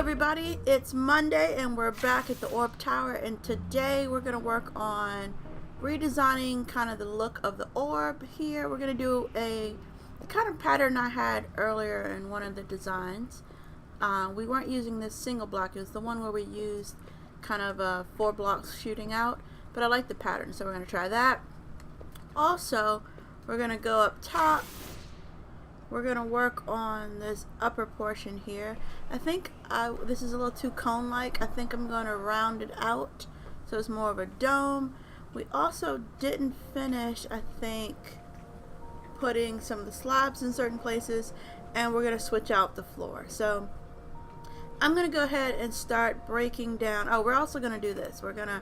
everybody, it's Monday and we're back at the Orb Tower, and today we're going to work on redesigning kind of the look of the orb here. We're going to do the kind of pattern I had earlier in one of the designs. We weren't using this single block, it was the one where we used kind of 4 blocks shooting out, but I like the pattern, so we're going to try that. Also, we're going to go up top. We're going to work on this upper portion here. I think this is a little too cone-like. I think I'm going to round it out so it's more of a dome. We also didn't finish, I think, putting some of the slabs in certain places, and we're going to switch out the floor. So I'm going to go ahead and start breaking down. Oh, we're also going to do this. We're going to,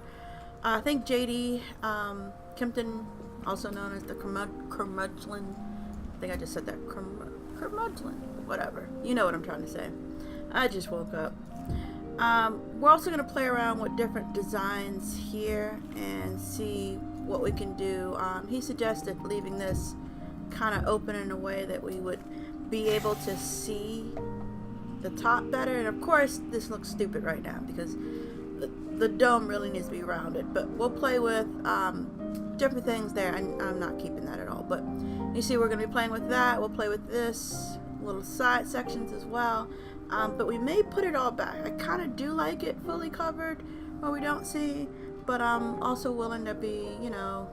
I think JD Kempton, also known as the curmudgeon, I think I just said that, curmudgeon, whatever. You know what I'm trying to say. I just woke up. We're also going to play around with different designs here and see what we can do. He suggested leaving this kind of open in a way that we would be able to see the top better. And of course, this looks stupid right now because the dome really needs to be rounded. But we'll play with different things there. I'm not keeping that at all. But you see, we're going to be playing with that. We'll play with this little side sections as well. But we may put it all back. I kind of do like it fully covered where we don't see, but I'm also willing to be, you know,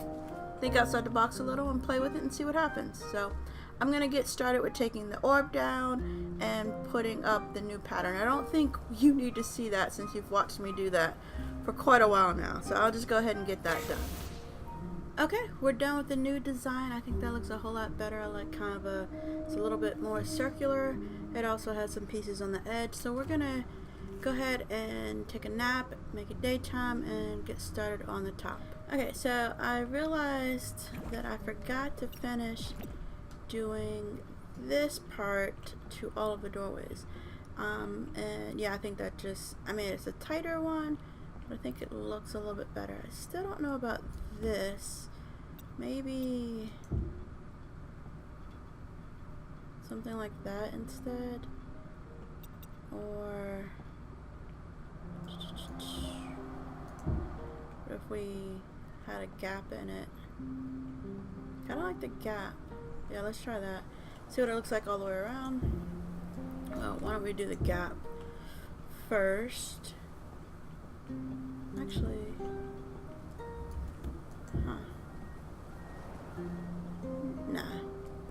think outside the box a little and play with it and see what happens. So I'm going to get started with taking the orb down and putting up the new pattern. I don't think you need to see that since you've watched me do that for quite a while now. So I'll just go ahead and get that done. Okay, we're done with the new design. I think that looks a whole lot better. I like kind of it's a little bit more circular. It also has some pieces on the edge. So we're gonna go ahead and take a nap, make it daytime, and get started on the top. Okay, so I realized that I forgot to finish doing this part to all of the doorways. And yeah, I think that I mean, it's a tighter one, but I think it looks a little bit better. I still don't know about this. Maybe something like that instead, or what if we had a gap in it? Kind of like the gap. Yeah, let's try that. See what it looks like all the way around. Well, why don't we do the gap first? Actually,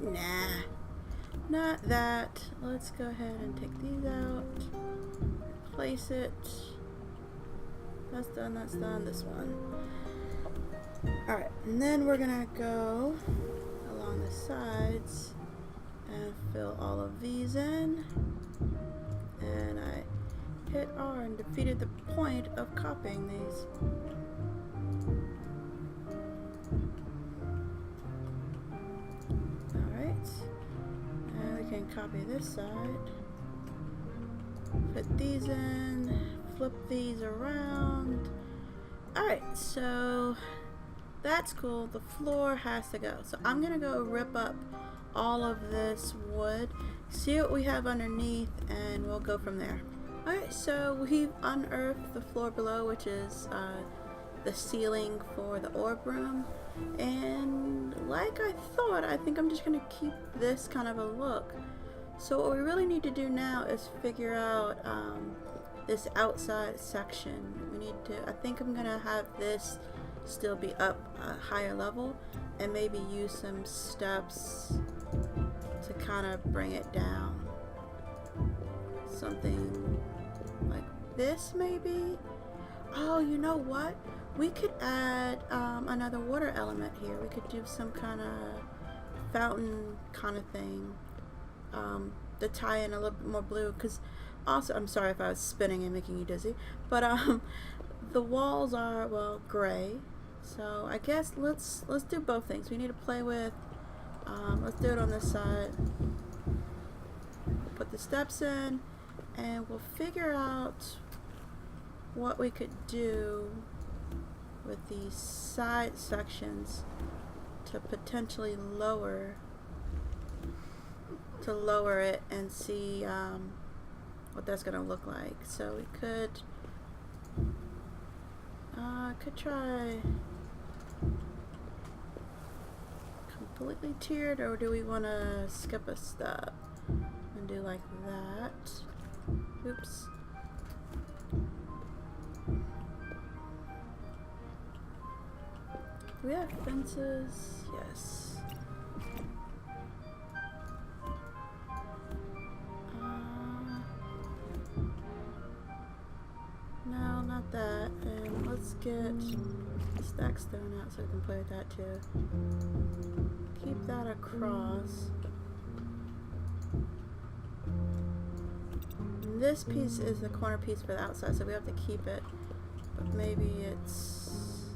Nah, not that. Let's go ahead and take these out, place it. That's done, this one. Alright, and then we're gonna go along the sides and fill all of these in. And I hit R and defeated the point of copying these. And we can copy this side, put these in, flip these around. Alright, so that's cool. The floor has to go. So I'm gonna go rip up all of this wood, see what we have underneath, and we'll go from there. Alright, so we've unearthed the floor below, which is the ceiling for the orb room. And like I thought, I think I'm just going to keep this kind of a look. So what we really need to do now is figure out this outside section. We need to, I think I'm going to have this still be up a higher level and maybe use some steps to kind of bring it down. Something like this maybe? Oh, you know what? We could add another water element here. We could do some kind of fountain kind of thing to tie in a little bit more blue. Because also, I'm sorry if I was spinning and making you dizzy, but the walls are, well, gray. So I guess let's do both things. We need to play with. Let's do it on this side. Put the steps in, and we'll figure out what we could do with these side sections to potentially lower it and see what that's gonna look like. So we could try completely tiered, or do we want to skip a step and do like that? Oops. Do we have fences? Yes. No, not that. And let's get stack stone out so we can play with that too. Keep that across. And this piece is the corner piece for the outside, so we have to keep it. But maybe it's...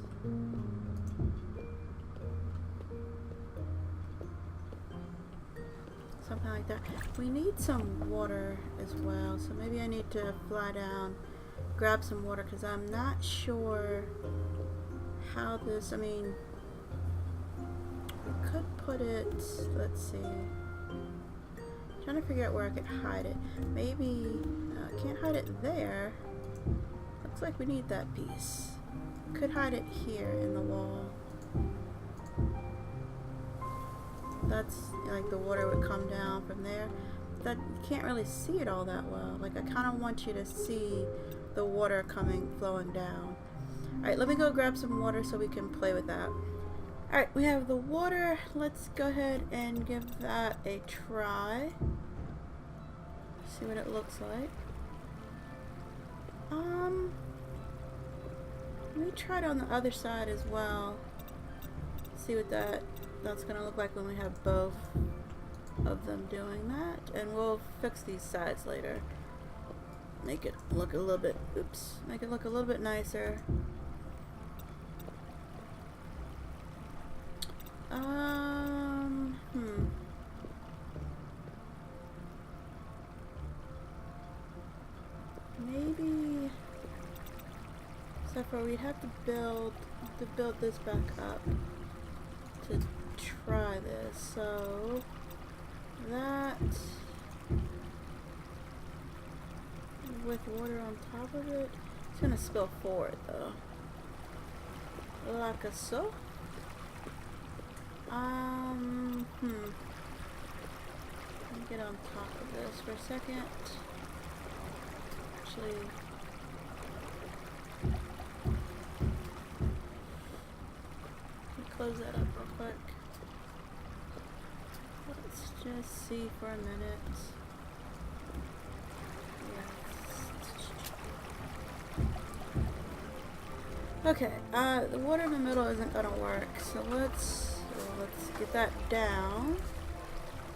something like that. We need some water as well, so maybe I need to fly down, grab some water, because I'm not sure how this, I mean, we could put it, let's see, trying to figure out where I could hide it. Maybe, can't hide it there. Looks like we need that piece. Could hide it here in the wall. That's like the water would come down from there. That you can't really see it all that well. Like I kind of want you to see the water flowing down. Alright, let me go grab some water so we can play with that. Alright, we have the water. Let's go ahead and give that a try. See what it looks like. Let me try it on the other side as well. See what that's gonna look like when we have both of them doing that. And we'll fix these sides later. Make it look a little bit, make it look a little bit nicer. Maybe, except for we'd have to build this back up to try this. So that with water on top of it, it's gonna spill forward though. Like so. Let me get on top of this for a second. Actually, close that up real quick. Let's just see for a minute. Okay, the water in the middle isn't gonna work, so let's get that down.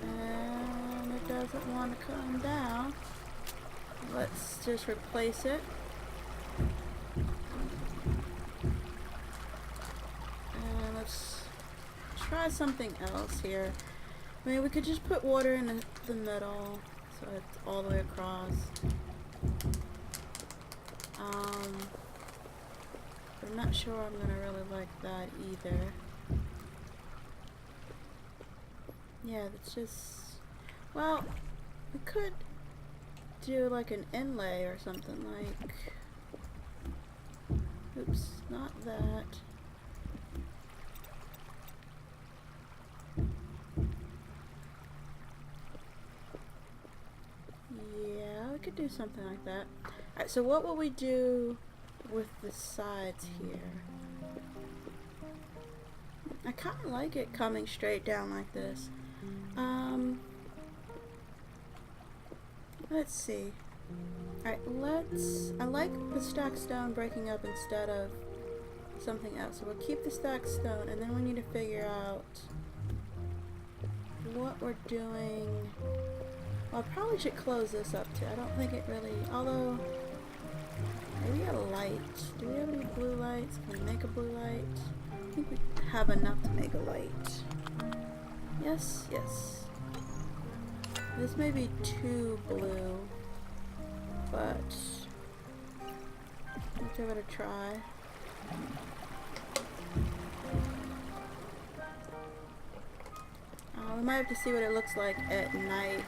And it doesn't want to come down. Let's just replace it. And let's try something else here. I mean, we could just put water in the middle, so it's all the way across. But I'm not sure I'm gonna really like that either. Yeah, that's just, well, we could do like an inlay or something like, oops, not that. Yeah, we could do something like that. Alright, so what will we do with the sides here? I kind of like it coming straight down like this. Let's see. Alright, I like the stacked stone breaking up instead of something else. So we'll keep the stacked stone, and then we need to figure out what we're doing. Well, I probably should close this up too. I don't think it really, although, maybe a light. Do we have any blue lights? Can we make a blue light? I think we have enough to make a light. Yes, yes. This may be too blue, but let's give it a try. We might have to see what it looks like at night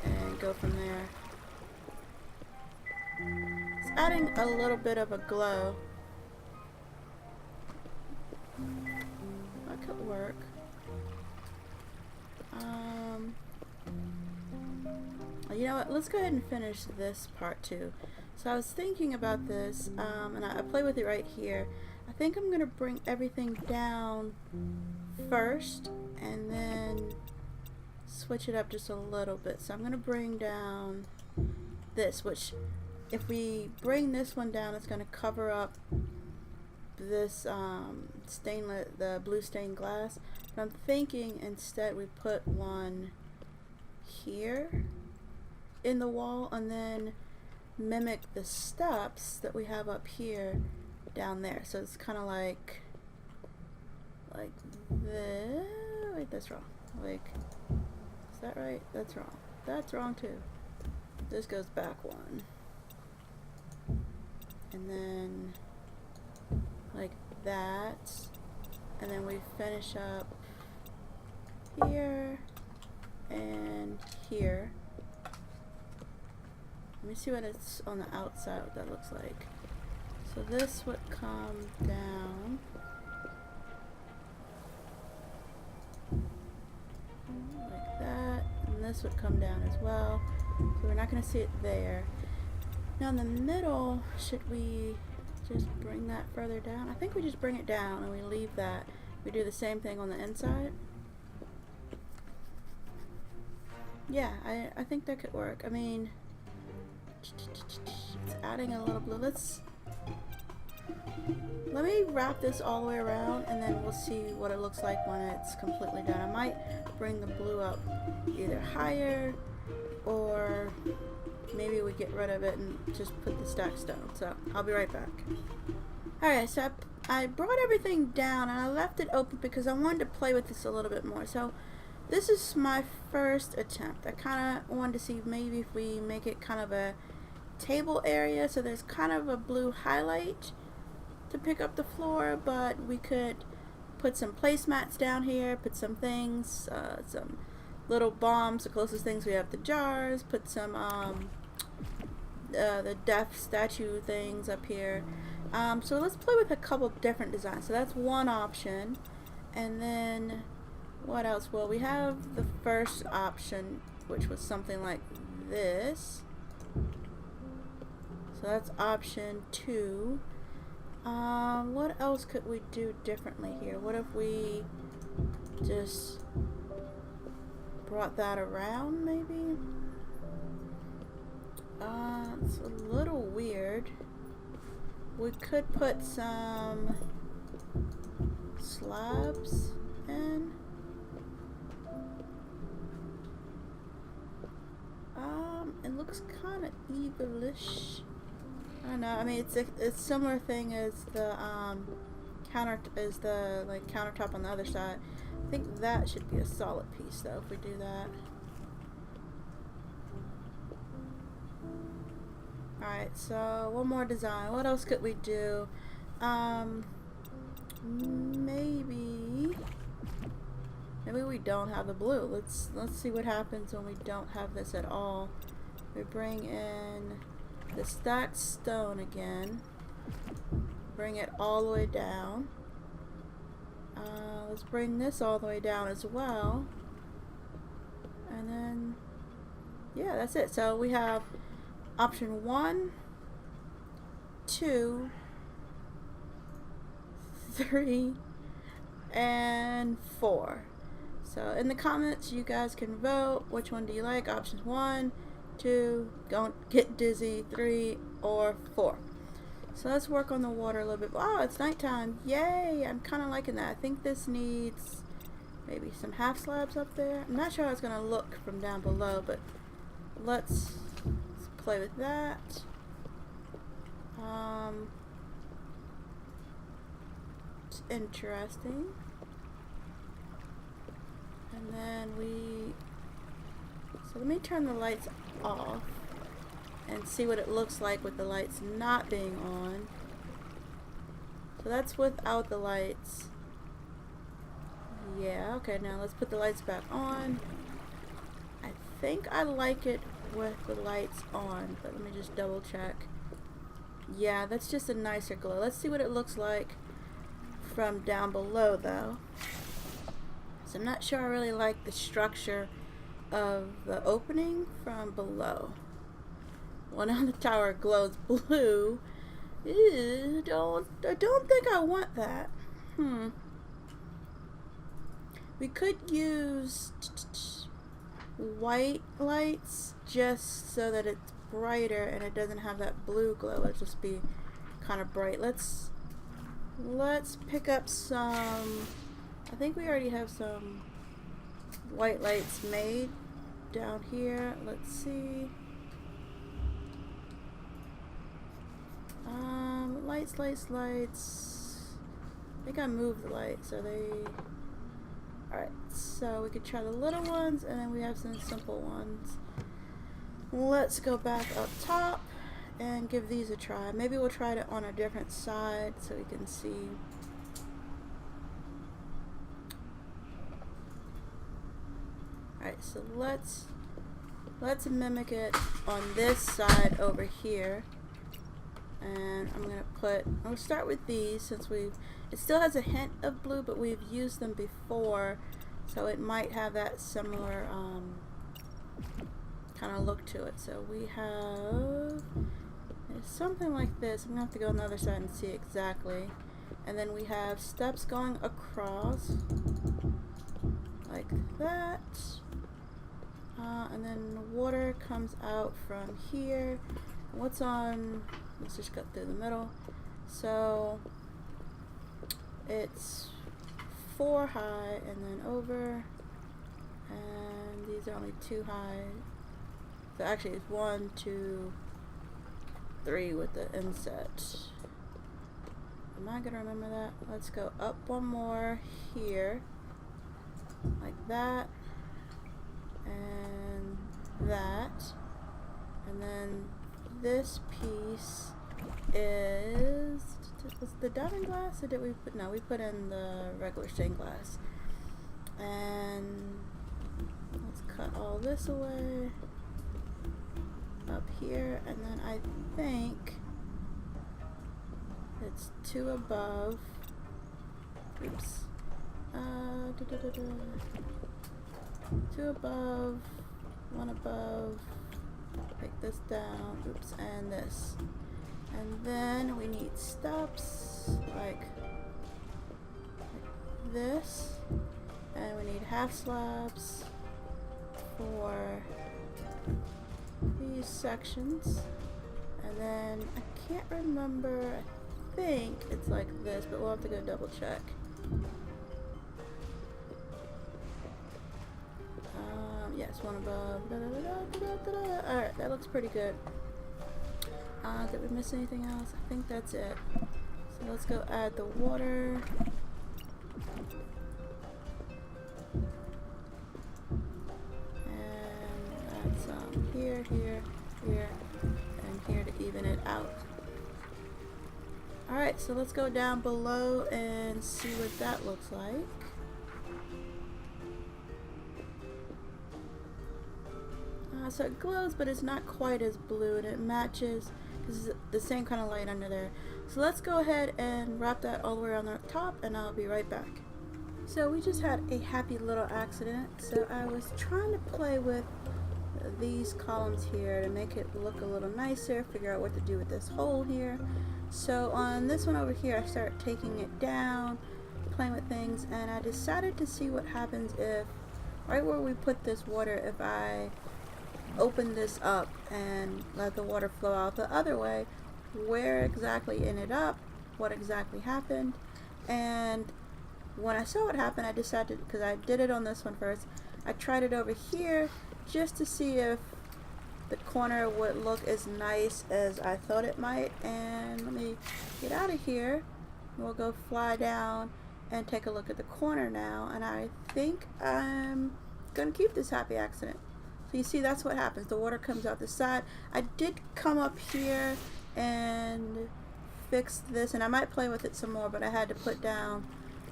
and go from there. adding a little bit of a glow. That could work. You know what? Let's go ahead and finish this part too. So I was thinking about this, and I play with it right here. I think I'm gonna bring everything down first, and then switch it up just a little bit. So I'm gonna bring down this, which if we bring this one down, it's gonna cover up this the blue stained glass. But I'm thinking instead we put one here in the wall and then mimic the steps that we have up here down there. So it's kind of like this. Wait, that's wrong. Like, is that right? That's wrong. That's wrong too. This goes back one. And then like that. And then we finish up here and here. Let me see what it's on the outside, what that looks like. So this would come down like that, and this would come down as well. So we're not going to see it there. Now in the middle, should we just bring that further down? I think we just bring it down and we leave that. We do the same thing on the inside. Yeah, I think that could work. I mean, it's adding a little blue. Let me wrap this all the way around and then we'll see what it looks like when it's completely done. I might bring the blue up either higher, or maybe we get rid of it and just put the stack stone. So I'll be right back. Alright, so I brought everything down and I left it open because I wanted to play with this a little bit more. So this is my first attempt. I kind of wanted to see maybe if we make it kind of a table area, so there's kind of a blue highlight to pick up the floor, but we could put some placemats down here, put some things, some little bombs, the closest things we have to jars, put some the death statue things up here. So let's play with a couple different designs. So that's one option. And then what else? Well, we have the first option, which was something like this. So that's option 2. What else could we do differently here? What if we just brought that around, maybe? It's a little weird. We could put some slabs in. It looks kind of evilish. I don't know. I mean, it's a similar thing as the countertop on the other side. I think that should be a solid piece, though, if we do that. Alright, so one more design. What else could we do? Maybe we don't have the blue. Let's see what happens when we don't have this at all. We bring in the stacked stone again. Bring it all the way down. Let's bring this all the way down as well. And then, yeah, that's it. So we have option 1, 2, 3, and 4. So in the comments, you guys can vote. Which one do you like? Options 1, 2, don't get dizzy, 3, or 4. So let's work on the water a little bit. Wow, it's nighttime. Yay! I'm kind of liking that. I think this needs maybe some half slabs up there. I'm not sure how it's going to look from down below, but let's play with that. It's interesting. And then so let me turn the lights off and see what it looks like with the lights not being on. So that's without the lights. Yeah, okay, now let's put the lights back on. I think I like it with the lights on, but let me just double check. Yeah, that's just a nicer glow. Let's see what it looks like from down below though. So I'm not sure I really like the structure of the opening from below. Well, now the tower glows blue. Ew, I don't think I want that. We could use white lights just so that it's brighter and it doesn't have that blue glow. It'll just be kind of bright. Let's pick up some. I think we already have some white lights made down here. Let's see. Lights. I think I moved the lights, so they. Alright, so we could try the little ones, and then we have some simple ones. Let's go back up top and give these a try. Maybe we'll try it on a different side so we can see. Alright, so let's mimic it on this side over here. And I'll start with these since it still has a hint of blue, but we've used them before, so it might have that similar kind of look to it. So we have something like this. I'm gonna have to go on the other side and see exactly. And then we have steps going across like that. And then water comes out from here. What's on? Let's just cut through the middle. So it's 4 high and then over, and these are only 2 high. So actually it's 1, 2, 3 with the inset. Am I gonna remember that? Let's go up one more here, like that, and that, and then this piece is the diamond glass, or did we put? No, we put in the regular stained glass. And let's cut all this away up here, and then I think it's 2 above. Oops. 2 above, 1 above. Take this down, oops, and this. And then we need steps like this, and we need half slabs for these sections. And then I can't remember, I think it's like this, but we'll have to go double check. Yes, 1 above. Alright, that looks pretty good. Did we miss anything else? I think that's it. So let's go add the water. And add some here, here, here, and here to even it out. Alright, so let's go down below and see what that looks like. So it glows, but it's not quite as blue, and it matches because it's the same kind of light under there. So let's go ahead and wrap that all the way around the top, and I'll be right back. So we just had a happy little accident. So I was trying to play with these columns here to make it look a little nicer, figure out what to do with this hole here. So on this one over here, I started taking it down, playing with things, and I decided to see what happens if, right where we put this water, if I open this up and let the water flow out the other way, where exactly it ended up, what exactly happened. And when I saw what happened, I decided, because I did it on this one first, I tried it over here just to see if the corner would look as nice as I thought it might. And let me get out of here. We'll go fly down and take a look at the corner now, and I think I'm gonna keep this happy accident. So you see, that's what happens. The water comes out the side. I did come up here and fix this, and I might play with it some more, but I had to put down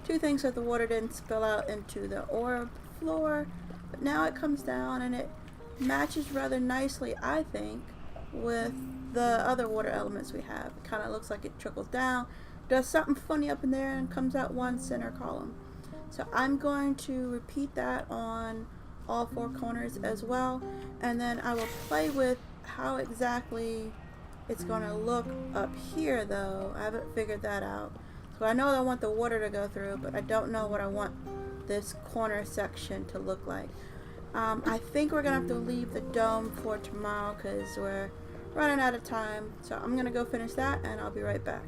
2 things so the water didn't spill out into the orb floor. But now it comes down and it matches rather nicely, I think, with the other water elements we have. It kind of looks like it trickles down, does something funny up in there, and comes out one center column. So I'm going to repeat that on all 4 corners as well, and then I will play with how exactly it's going to look up here though. I haven't figured that out. So I know I want the water to go through, but I don't know what I want this corner section to look like. I think we're gonna have to leave the dome for tomorrow because we're running out of time. So I'm gonna go finish that and I'll be right back.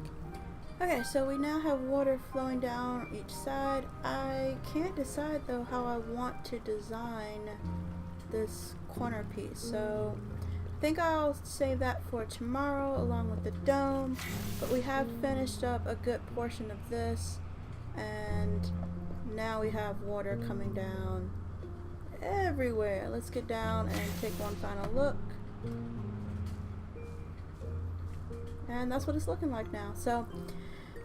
Okay, so we now have water flowing down each side. I can't decide though how I want to design this corner piece. So I think I'll save that for tomorrow along with the dome. But we have finished up a good portion of this, and now we have water coming down everywhere. Let's get down and take one final look. And that's what it's looking like now. So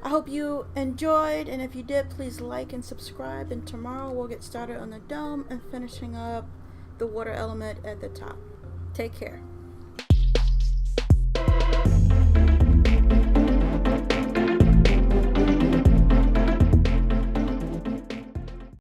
I hope you enjoyed, and if you did, please like and subscribe, and tomorrow we'll get started on the dome and finishing up the water element at the top. Take care.